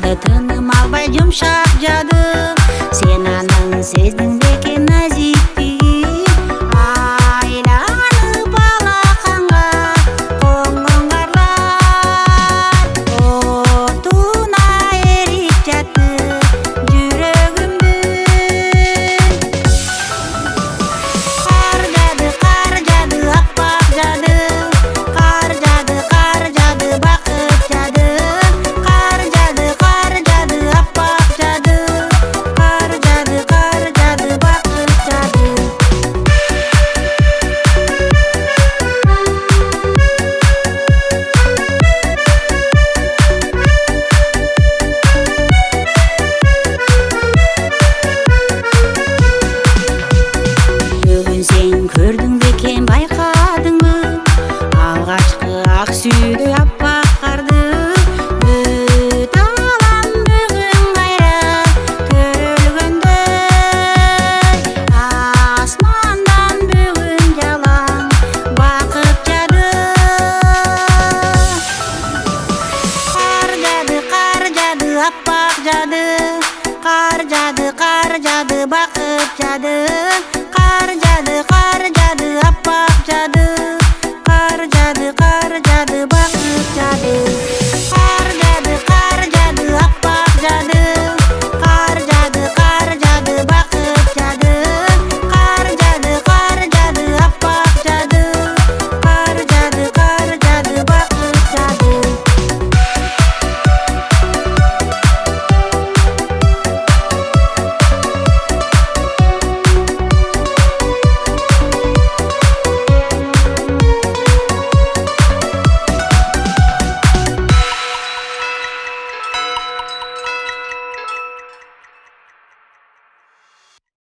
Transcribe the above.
жады, тыным албай жумшап жады. Сен анын сездиң бекен назиктигин, айланып алаканга коңгон карлар. Отуна эрип жатты жүрөгүмдүн. Кар жады, аппак жады. Кар жады, бакыт жады. Кар жады, аппак жады. Кар жады, бакыт жады. Бүгүн сен көрдүң бекен, байкадыңбы? Алгачкы ак сүйдөй аппак карды. Бүт алам бүгүн кайра төрөлгөндөй. Асмандан бүгүн жалаң бакыт жады. Кар жады, аппак жады. Кар жады, бакыт жады. Кар жады, аппак жады. Кар жады, бакыт жады.